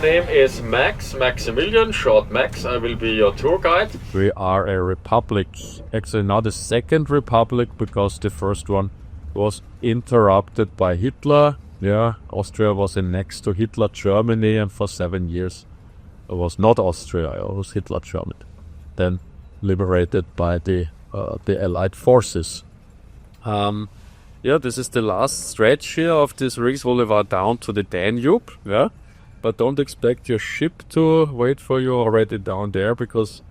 name is Maximilian, short Max. I will be your tour guide. We are a republic, actually not a second republic, because the first one was interrupted by Hitler. Yeah, Austria was annexed to Hitler Germany, and for 7 years it was not Austria, it was Hitler Germany. Then liberated by the Allied forces. Yeah, this is the last stretch here of this Rijksboulevard down to the Danube. Yeah, but don't expect your ship to wait for you already down there, because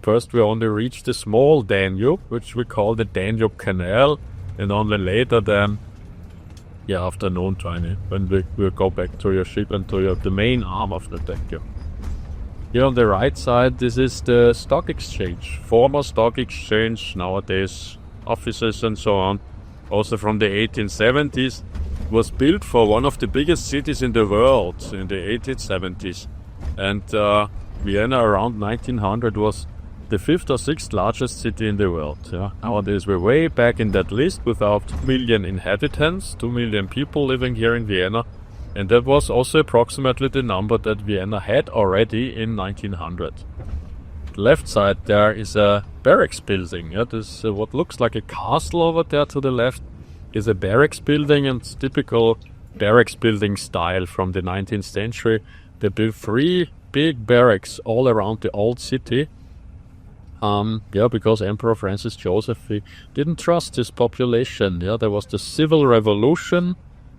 first we only reach the small Danube, which we call the Danube Canal, and only later then, yeah, after noon time, when we will go back to your ship and to the main arm of the Danube. Here on the right side, this is the stock exchange, former stock exchange, nowadays offices and so on. Also from the 1870s, was built for one of the biggest cities in the world in the 1870s. And Vienna around 1900 was the 5th or 6th largest city in the world. Yeah. Nowadays we're way back in that list with our 2 million inhabitants, 2 million people living here in Vienna. And that was also approximately the number that Vienna had already in 1900. The left side there is a barracks building. Yeah, this what looks like a castle over there to the left is a barracks building, and it's typical barracks building style from the 19th century. They built 3 big barracks all around the old city. Yeah, because Emperor Francis Joseph, he didn't trust his population. Yeah, there was the Civil Revolution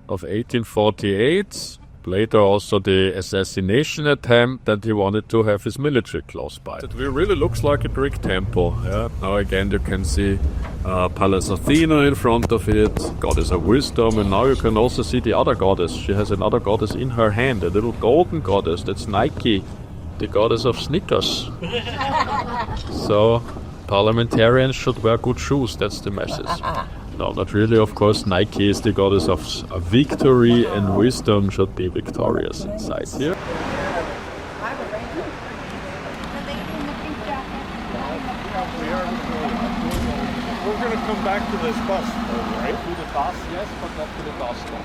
of 1848. Later also the assassination attempt that he wanted to have his military close by. It really looks like a brick temple. Yeah. Now again you can see Palace Athena in front of it, goddess of wisdom, and now you can also see the other goddess. She has another goddess in her hand, a little golden goddess. That's Nike, the goddess of sneakers. So parliamentarians should wear good shoes, that's the message. No, not really, of course. Nike is the goddess of victory, and wisdom should be victorious inside here. We're going to come back to this bus, right? To the bus, yes, but not to the bus stop.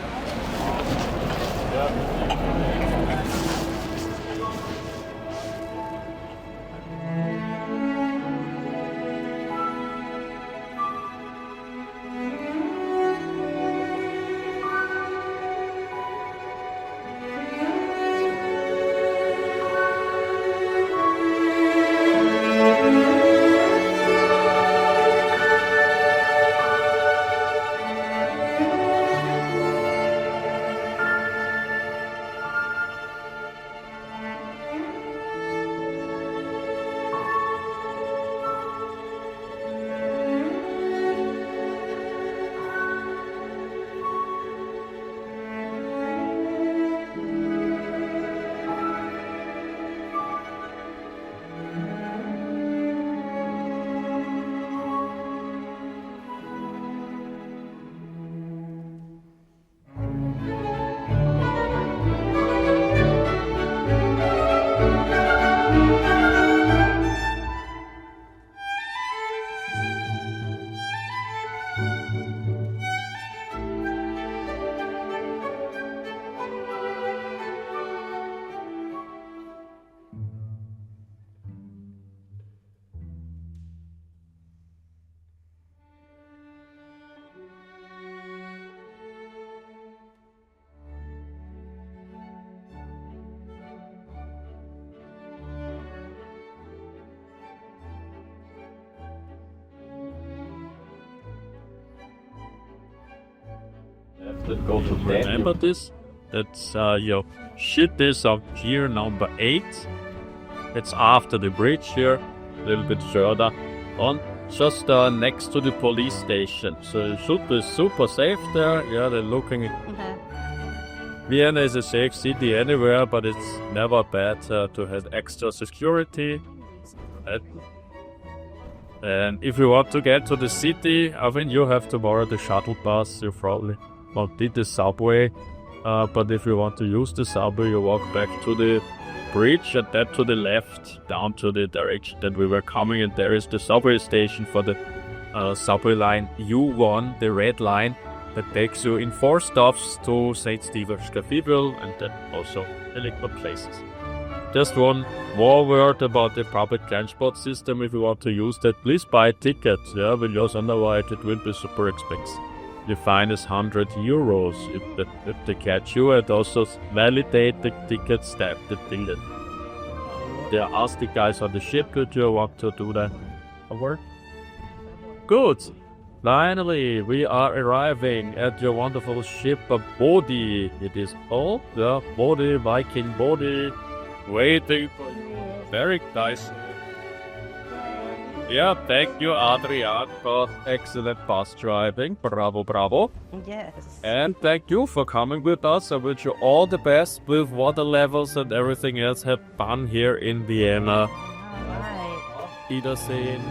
Go to remember this. That's your shit is of gear number 8. It's after the bridge here, a little bit further on, just next to the police station. So you should be super safe there. Yeah, they're looking. Vienna is a safe city anywhere, but it's never bad to have extra security. And if you want to get to the city, I mean, you have to borrow the shuttle bus. You probably won't need the subway. But if you want to use the subway, you walk back to the bridge and then to the left, down to the direction that we were coming. And there is the subway station for the subway line U1, the red line, that takes you in 4 stops to St. Stephen's Cathedral and then also the liquid places. just one more word about the public transport system. If you want to use that, please buy tickets, yeah, because otherwise it will be super expensive. The fine is €100 if they catch you, and also validate the ticket stamp the ticket. They ask the guys on the ship, could you want to do that? Over? Good. Finally, we are arriving at your wonderful ship, Bodhi. It is called, yeah, Bodhi, Viking Bodhi, waiting for you. Very nice. Yeah, thank you, Adrian, for excellent bus driving. Bravo, bravo. Yes. And thank you for coming with us. I wish you all the best with water levels and everything else. Have fun here in Vienna. All right. Wiedersehen.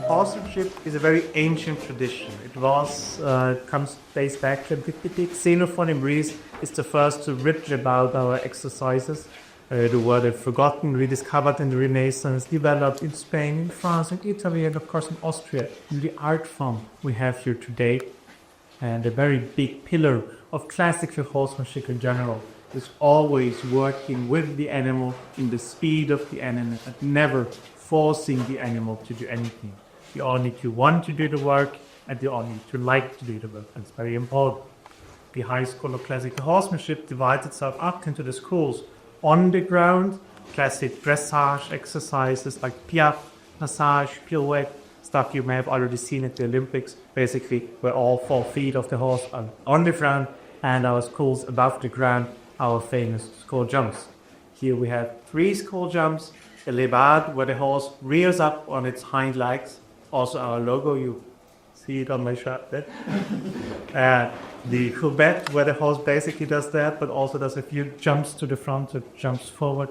Authorship is a very ancient tradition. It dates back to antiquity. Xenophon in Greece is the first to write about our exercises. The word forgotten, rediscovered in the Renaissance, developed in Spain, in France, in Italy, and of course in Austria, in the art form we have here today. and a very big pillar of classical horsemanship in general is always working with the animal in the speed of the animal and never forcing the animal to do anything. You all need to want to do the work and you all need to like to do the work. That's very important. The High School of Classical Horsemanship divides itself up into the schools on the ground, classic dressage exercises like piaffe, passage, pirouette, stuff you may have already seen at the Olympics, basically where all 4 feet of the horse are on the ground, and our schools above the ground, our famous school jumps. Here we have 3 school jumps, a levade where the horse rears up on its hind legs, also our logo, you see it on my shirt there. The courbette where the horse basically does that, but also does a few jumps to the front, so jumps forward,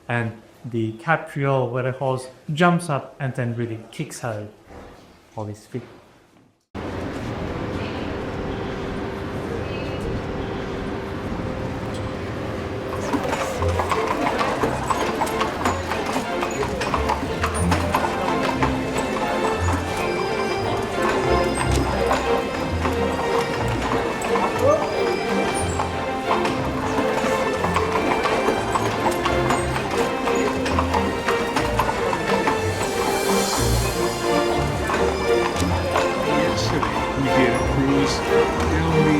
and the capriole where the horse jumps up and then really kicks out all his feet. We did a cruise down the.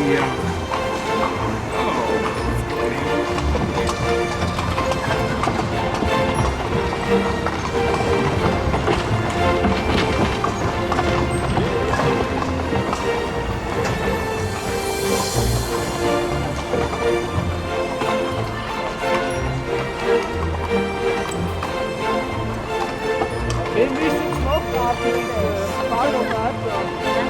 Ein bisschen noch, aber Ball und